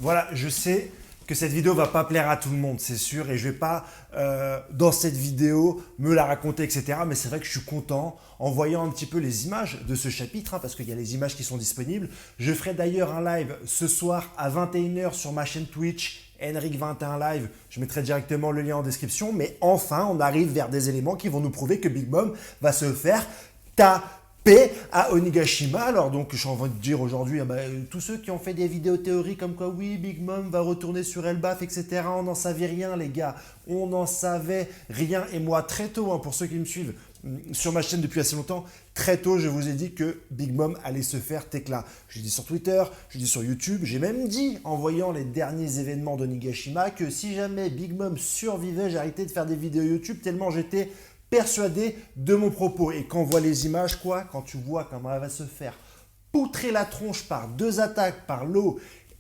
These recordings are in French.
Voilà, je sais que cette vidéo va pas plaire à tout le monde, c'est sûr, et je vais pas dans cette vidéo me la raconter, etc. Mais c'est vrai que je suis content en voyant un petit peu les images de ce chapitre, parce qu'il y a les images qui sont disponibles. Je ferai d'ailleurs un live ce soir à 21h sur ma chaîne Twitch, Henrik21 Live. Je mettrai directement le lien en description. Mais enfin, on arrive vers des éléments qui vont nous prouver que Big Mom va se faire taper à Onigashima. Alors donc j'ai envie de dire aujourd'hui, tous ceux qui ont fait des vidéos théories comme quoi oui, Big Mom va retourner sur Elbaf, etc. On n'en savait rien les gars, on n'en savait rien. Et moi très tôt, pour ceux qui me suivent sur ma chaîne depuis assez longtemps, très tôt je vous ai dit que Big Mom allait se faire tecla. Je l'ai dit sur Twitter, je l'ai dit sur YouTube, j'ai même dit en voyant les derniers événements d'Onigashima que si jamais Big Mom survivait, j'arrêtais de faire des vidéos YouTube tellement j'étais persuadé de mon propos. Et quand on voit les images, quand tu vois comment elle va se faire poutrer la tronche par deux attaques, par l'eau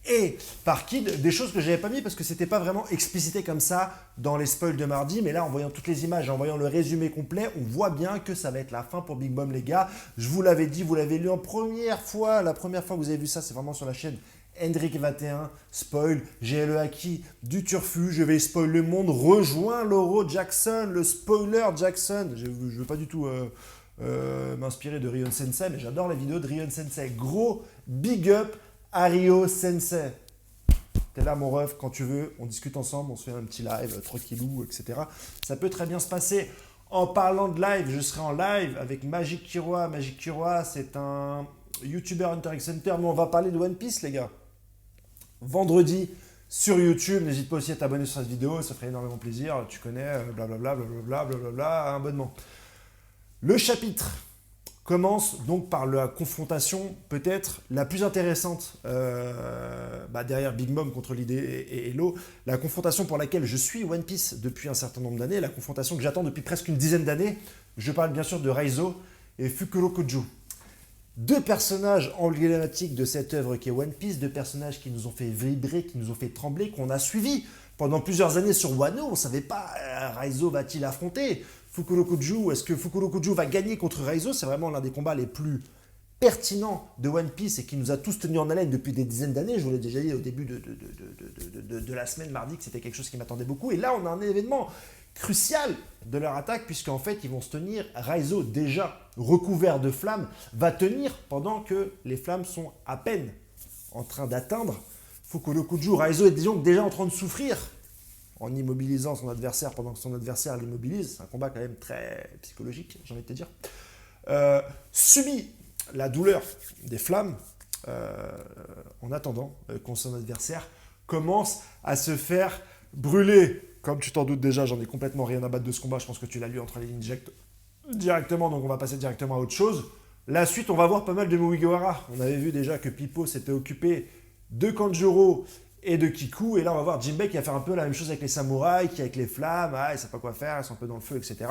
et par Kid, des choses que je n'avais pas mis parce que c'était pas vraiment explicité comme ça dans les spoils de mardi, mais là en voyant toutes les images, en voyant le résumé complet, on voit bien que ça va être la fin pour Big Mom les gars. Je vous l'avais dit, vous l'avez lu en première fois, la première fois que vous avez vu ça, c'est vraiment sur la chaîne Henrik21, spoil, j'ai le acquis du turfu, je vais spoil le monde, rejoins Loro Jackson, le spoiler Jackson. Je ne veux pas du tout m'inspirer de Ryon Sensei, mais j'adore les vidéos de Ryon Sensei. Gros big up à Ryo Sensei. T'es là mon ref, quand tu veux, on discute ensemble, on se fait un petit live, tranquillou, etc. Ça peut très bien se passer. En parlant de live, je serai en live avec Magic Kiroa. Magic Kiroa, c'est un YouTuber Hunter x Hunter, mais on va parler de One Piece les gars. Vendredi sur YouTube. N'hésite pas aussi à t'abonner sur cette vidéo, ça ferait énormément plaisir. Tu connais, blablabla, blablabla, un abonnement. Le chapitre commence donc par la confrontation peut-être la plus intéressante derrière Big Mom contre Lide et Elo. La confrontation pour laquelle je suis One Piece depuis un certain nombre d'années, la confrontation que j'attends depuis presque une dizaine d'années. Je parle bien sûr de Raizo et Fukurokuju. Deux personnages emblématiques de cette œuvre qui est One Piece, deux personnages qui nous ont fait vibrer, qui nous ont fait trembler, qu'on a suivis pendant plusieurs années sur Wano. On ne savait pas, Raizo va-t-il affronter Fukurokuju? Est-ce que Fukurokuju va gagner contre Raizo? C'est vraiment l'un des combats les plus pertinents de One Piece et qui nous a tous tenus en haleine depuis des dizaines d'années. Je vous l'ai déjà dit au début de la semaine, mardi, que c'était quelque chose qui m'attendait beaucoup. Et là, on a un événement crucial de leur attaque, puisqu'en fait, ils vont se tenir. Raizo, déjà recouvert de flammes, va tenir pendant que les flammes sont à peine en train d'atteindre Fukurokuju. Raizo est déjà en train de souffrir en immobilisant son adversaire pendant que son adversaire l'immobilise. C'est un combat quand même très psychologique, j'ai envie de te dire. Subit la douleur des flammes en attendant que son adversaire commence à se faire brûler. Comme tu t'en doutes déjà, j'en ai complètement rien à battre de ce combat. Je pense que tu l'as lu entre les lignes directement, donc on va passer directement à autre chose. La suite, on va voir pas mal de Mugiwara. On avait vu déjà que Pippo s'était occupé de Kanjuro et de Kiku. Et là, on va voir Jinbei qui va faire un peu la même chose avec les samouraïs, qui avec les flammes, ils ne savent pas quoi faire, ils sont un peu dans le feu, etc.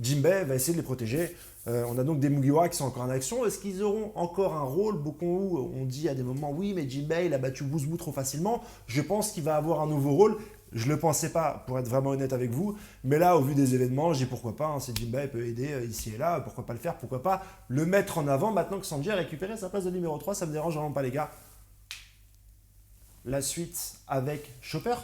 Jinbei va essayer de les protéger. On a donc des Mugiwara qui sont encore en action. Est-ce qu'ils auront encore un rôle? Beaucoup on dit à des moments, oui, mais Jinbei, il a battu Buzbu trop facilement. Je pense qu'il va avoir un nouveau rôle. Je ne le pensais pas, pour être vraiment honnête avec vous. Mais là, au vu des événements, je dis pourquoi pas. Si Jinbei peut aider ici et là, pourquoi pas le faire? Pourquoi pas le mettre en avant maintenant que Sanji a récupéré sa place de numéro 3? Ça me dérange vraiment pas, les gars. La suite avec Chopper,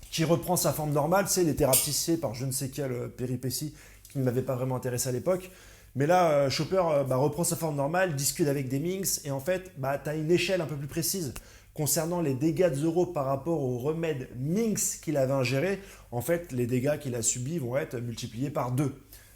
qui reprend sa forme normale. Il était rapetissé par je ne sais quelle péripétie qui ne m'avait pas vraiment intéressé à l'époque. Mais là, Chopper reprend sa forme normale, discute avec des Minks, et en fait, tu as une échelle un peu plus précise concernant les dégâts de Zoro par rapport au remède Minks qu'il avait ingéré. En fait, les dégâts qu'il a subis vont être multipliés par 2.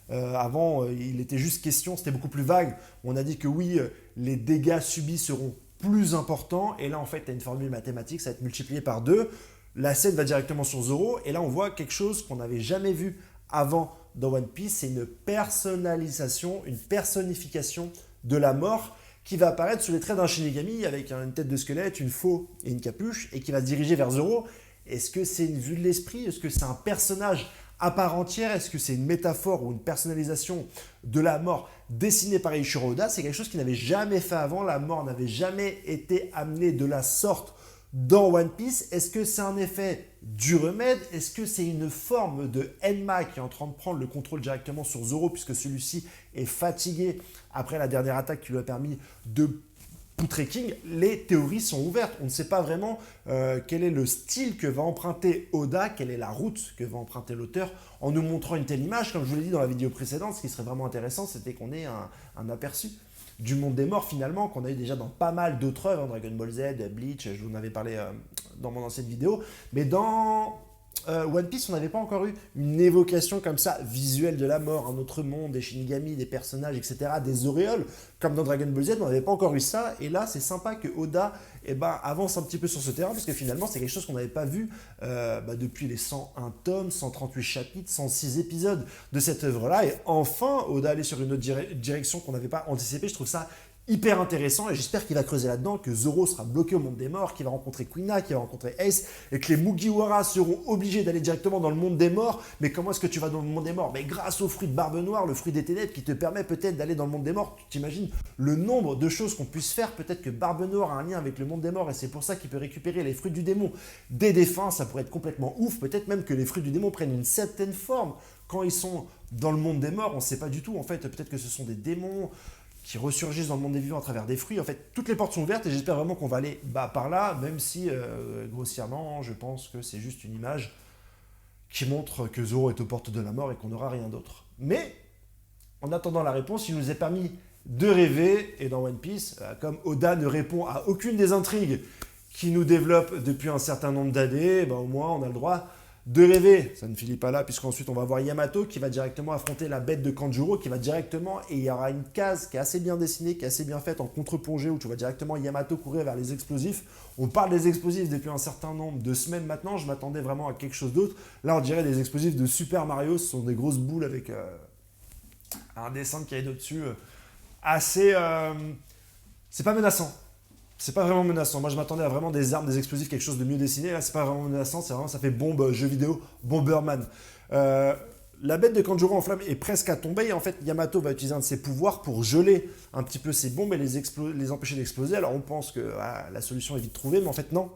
Avant, il était juste question, c'était beaucoup plus vague. On a dit que oui, les dégâts subis seront plus importants, et là, en fait, tu as une formule mathématique, ça va être multiplié par 2. La scène va directement sur Zoro, et là, on voit quelque chose qu'on n'avait jamais vu avant dans One Piece, c'est une personnalisation, une personnification de la mort qui va apparaître sous les traits d'un Shinigami avec une tête de squelette, une faux et une capuche, et qui va se diriger vers Zoro. Est-ce que c'est une vue de l'esprit? Est-ce que c'est un personnage à part entière? Est-ce que c'est une métaphore ou une personnalisation de la mort dessinée par Eiichiro Oda? C'est quelque chose qu'il n'avait jamais fait avant. La mort n'avait jamais été amenée de la sorte dans One Piece. Est-ce que c'est un effet du remède? Est-ce que c'est une forme de Enma qui est en train de prendre le contrôle directement sur Zoro puisque celui-ci est fatigué après la dernière attaque qui lui a permis de Trekking, les théories sont ouvertes. On ne sait pas vraiment quel est le style que va emprunter Oda, quelle est la route que va emprunter l'auteur en nous montrant une telle image. Comme je vous l'ai dit dans la vidéo précédente, ce qui serait vraiment intéressant, c'était qu'on ait un aperçu du monde des morts finalement, qu'on a eu déjà dans pas mal d'autres œuvres, Dragon Ball Z, Bleach, je vous en avais parlé dans mon ancienne vidéo. Mais dans One Piece, on n'avait pas encore eu une évocation comme ça, visuelle de la mort, un autre monde, des Shinigami, des personnages, etc., des auréoles, comme dans Dragon Ball Z, on n'avait pas encore eu ça, et là, c'est sympa que Oda avance un petit peu sur ce terrain, parce que finalement, c'est quelque chose qu'on n'avait pas vu depuis les 101 tomes, 138 chapitres, 106 épisodes de cette œuvre-là, et enfin, Oda allait sur une autre direction qu'on n'avait pas anticipée. Je trouve ça hyper intéressant, et j'espère qu'il va creuser là-dedans, que Zoro sera bloqué au monde des morts, qu'il va rencontrer Kuina, qu'il va rencontrer Ace, et que les Mugiwara seront obligés d'aller directement dans le monde des morts. Mais comment est-ce que tu vas dans le monde des morts? Mais grâce au fruit de Barbe Noire, le fruit des ténèbres, qui te permet peut-être d'aller dans le monde des morts. Tu t'imagines le nombre de choses qu'on puisse faire? Peut-être que Barbe Noire a un lien avec le monde des morts, et c'est pour ça qu'il peut récupérer les fruits du démon des défunts. Ça pourrait être complètement ouf. Peut-être même que les fruits du démon prennent une certaine forme quand ils sont dans le monde des morts. On ne sait pas du tout, en fait. Peut-être que ce sont des démons qui ressurgissent dans le monde des vivants à travers des fruits. En fait, toutes les portes sont ouvertes, et j'espère vraiment qu'on va aller par là, même si, grossièrement, je pense que c'est juste une image qui montre que Zoro est aux portes de la mort et qu'on n'aura rien d'autre. Mais, en attendant la réponse, il nous est permis de rêver, et dans One Piece, comme Oda ne répond à aucune des intrigues qui nous développent depuis un certain nombre d'années, au moins on a le droit de rêver. Ça ne finit pas là, puisqu'ensuite on va voir Yamato qui va directement affronter la bête de Kanjuro, qui va directement, et il y aura une case qui est assez bien dessinée, qui est assez bien faite en contre-plongée, où tu vas directement Yamato courir vers les explosifs. On parle des explosifs depuis un certain nombre de semaines maintenant, je m'attendais vraiment à quelque chose d'autre. Là on dirait des explosifs de Super Mario, ce sont des grosses boules avec un dessin qui est au-dessus, assez... c'est pas menaçant. C'est pas vraiment menaçant. Moi, je m'attendais à vraiment des armes, des explosifs, quelque chose de mieux dessiné. Là, c'est pas vraiment menaçant. C'est vraiment, ça fait bombe, jeu vidéo, Bomberman. La bête de Kanjuro en flamme est presque à tomber. Et en fait, Yamato va utiliser un de ses pouvoirs pour geler un petit peu ces bombes et les empêcher d'exploser. Alors, on pense que la solution est vite trouvée, mais en fait, non.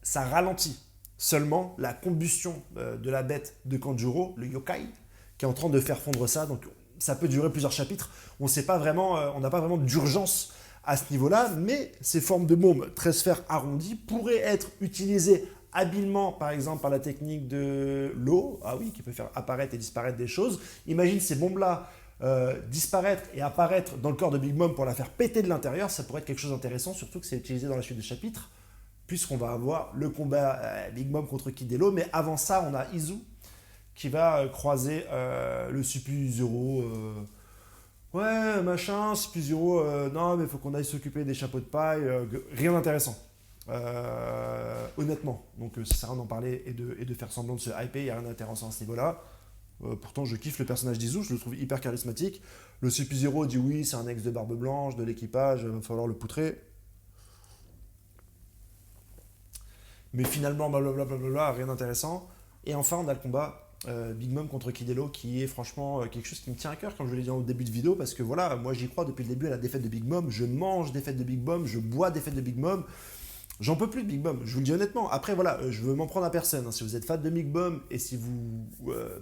Ça ralentit seulement la combustion de la bête de Kanjuro, le yokai, qui est en train de faire fondre ça. Donc, ça peut durer plusieurs chapitres. On sait pas vraiment, on n'a pas vraiment d'urgence à ce niveau-là, mais ces formes de bombes 13 sphères arrondies pourraient être utilisées habilement, par exemple, par la technique de l'eau, qui peut faire apparaître et disparaître des choses. Imagine ces bombes-là disparaître et apparaître dans le corps de Big Mom pour la faire péter de l'intérieur, ça pourrait être quelque chose d'intéressant, surtout que c'est utilisé dans la suite des chapitres, puisqu'on va avoir le combat Big Mom contre Kid Hello, mais avant ça, on a Izu qui va croiser le Super Zero. Ouais, machin, c'est plus zéro, non, mais il faut qu'on aille s'occuper des chapeaux de paille, rien d'intéressant. Honnêtement, donc ça sert à rien d'en parler et de faire semblant de se hyper, il n'y a rien d'intéressant à ce niveau-là. Pourtant, je kiffe le personnage d'Izu, je le trouve hyper charismatique. Le Sub-Zero dit oui, c'est un ex de Barbe Blanche, de l'équipage, il va falloir le poutrer. Mais finalement, blablabla, rien d'intéressant. Et enfin, on a le combat Big Mom contre Kid Hello, qui est franchement quelque chose qui me tient à cœur, comme je l'ai dit au début de vidéo, parce que voilà, moi j'y crois depuis le début à la défaite de Big Mom, je mange défaite de Big Mom, je bois défaite de Big Mom, j'en peux plus de Big Mom, je vous le dis honnêtement. Après voilà, je veux m'en prendre à personne, si vous êtes fan de Big Mom et si vous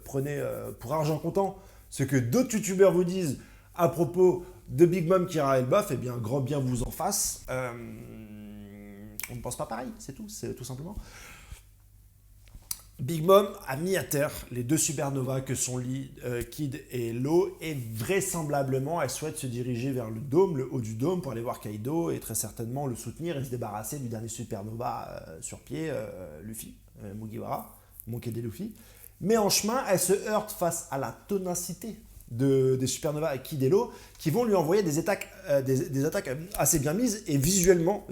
prenez pour argent comptant ce que d'autres youtubeurs vous disent à propos de Big Mom qui ira le bof, eh bien grand bien vous en fasse. On ne pense pas pareil, c'est tout simplement. Big Mom a mis à terre les deux supernovas que sont Kid et Hello, et vraisemblablement elle souhaite se diriger vers le dôme, le haut du dôme, pour aller voir Kaido et très certainement le soutenir et se débarrasser du dernier supernova sur pied, Luffy, Mugiwara, Monkey D. Luffy. Mais en chemin, elle se heurte face à la ténacité des supernovas Kid et Hello, qui vont lui envoyer des attaques assez bien mises et visuellement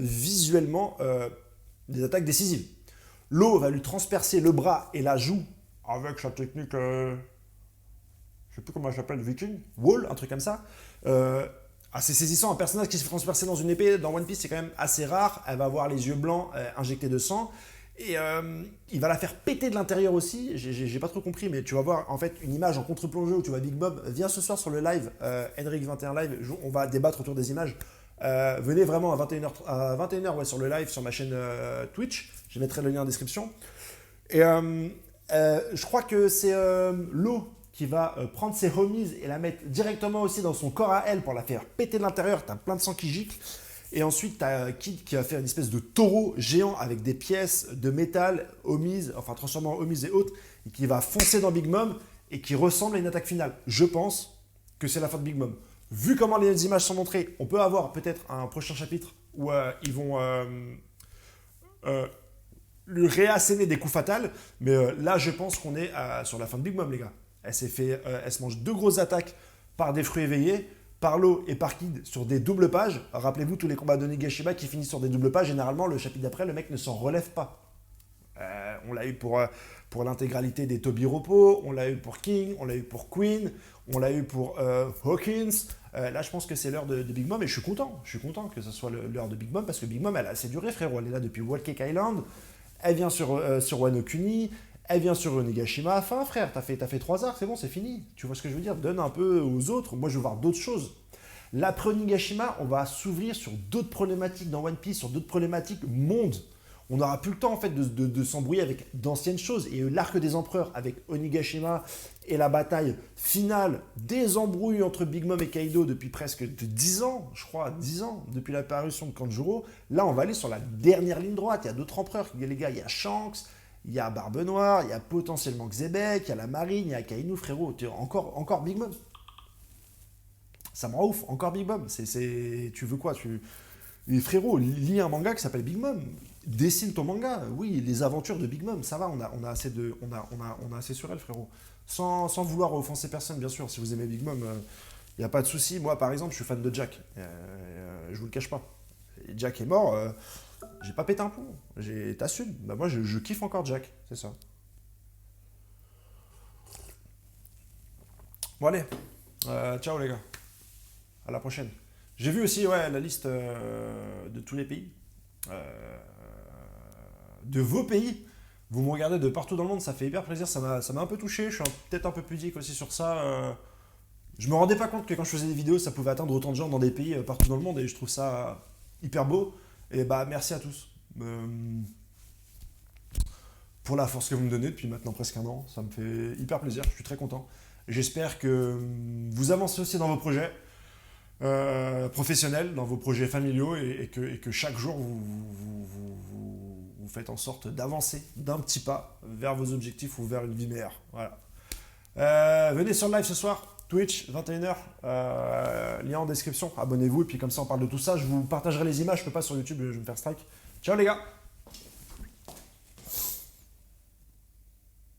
des attaques décisives. L'eau va lui transpercer le bras et la joue avec sa technique, je sais plus comment elle s'appelle, Viking, Wall, un truc comme ça. Assez saisissant, un personnage qui se fait transpercer dans une épée, dans One Piece, c'est quand même assez rare. Elle va avoir les yeux blancs injectés de sang. Et il va la faire péter de l'intérieur aussi. J'ai pas trop compris, mais tu vas voir en fait une image en contre-plongée où tu vois Big Mom. Viens ce soir sur le live, Henrik21 Live, on va débattre autour des images. Venez vraiment à 21h sur le live sur ma chaîne Twitch. Je mettrai le lien en description. Et je crois que c'est l'eau qui va prendre ses homies et la mettre directement aussi dans son corps à elle pour la faire péter de l'intérieur. T'as plein de sang qui gicle. Et ensuite, tu as Kid qui va faire une espèce de taureau géant avec des pièces de métal, homies, enfin transformant en homies et autres, et qui va foncer dans Big Mom et qui ressemble à une attaque finale. Je pense que c'est la fin de Big Mom. Vu comment les images sont montrées, on peut avoir peut-être un prochain chapitre où ils vont lui réasséner des coups fatals, mais là, je pense qu'on est sur la fin de Big Mom, les gars. Elle se mange 2 grosses attaques par des fruits éveillés, par l'eau et par Kid sur des doubles pages. Rappelez-vous tous les combats de Nigashima qui finissent sur des doubles pages. Généralement, le chapitre d'après, le mec ne s'en relève pas. On l'a eu pour l'intégralité des Toby Repos, on l'a eu pour King, on l'a eu pour Queen, on l'a eu pour Hawkins. Là, je pense que c'est l'heure de Big Mom et je suis content. Je suis content que ce soit l'heure de Big Mom parce que Big Mom, elle a assez duré, frérot. Elle est là depuis Wall Cake Island. Elle vient sur Wano Kuni. Elle vient sur Onigashima. Enfin, frère, t'as fait 3 arcs, c'est bon, c'est fini. Tu vois ce que je veux dire? Donne un peu aux autres. Moi, je veux voir d'autres choses. Là, après Onigashima, on va s'ouvrir sur d'autres problématiques dans One Piece, sur d'autres problématiques monde. On n'aura plus le temps, en fait, de s'embrouiller avec d'anciennes choses. Et l'arc des empereurs avec Onigashima et la bataille finale des embrouilles entre Big Mom et Kaido depuis presque 10 ans, je crois, 10 ans, depuis l'apparition de Kanjuro. Là, on va aller sur la dernière ligne droite. Il y a d'autres empereurs, les gars. Il y a Shanks, il y a Barbe Noire, il y a potentiellement Xebec, il y a la Marine, il y a Kainu, frérot. Encore Big Mom. Ça me rend ouf, encore Big Mom. Tu veux quoi? Et frérot, lis un manga qui s'appelle Big Mom. Dessine ton manga. Oui, les aventures de Big Mom, ça va, on a assez sur elle, frérot. Sans vouloir offenser personne, bien sûr. Si vous aimez Big Mom, il n'y a pas de souci. Moi, par exemple, je suis fan de Jack. Je vous le cache pas. Et Jack est mort. J'ai pas pété un plomb. T'assumes. Bah, moi, je kiffe encore Jack. C'est ça. Bon, allez. Ciao, les gars. À la prochaine. J'ai vu aussi la liste de tous les pays. De vos pays. Vous me regardez de partout dans le monde, ça fait hyper plaisir. Ça m'a un peu touché. Je suis peut-être un peu pudique aussi sur ça. Je me rendais pas compte que quand je faisais des vidéos, ça pouvait atteindre autant de gens dans des pays partout dans le monde. Et je trouve ça hyper beau. Et bah, merci à tous. Pour la force que vous me donnez depuis maintenant presque un an. Ça me fait hyper plaisir. Je suis très content. J'espère que vous avancez aussi dans vos projets. Professionnels, dans vos projets familiaux et que chaque jour vous faites en sorte d'avancer d'un petit pas vers vos objectifs ou vers une vie meilleure. Voilà. Venez sur le live ce soir, Twitch, 21h, lien en description, abonnez-vous et puis comme ça on parle de tout ça, je vous partagerai les images, je peux pas sur YouTube, je vais me faire strike. Ciao les gars!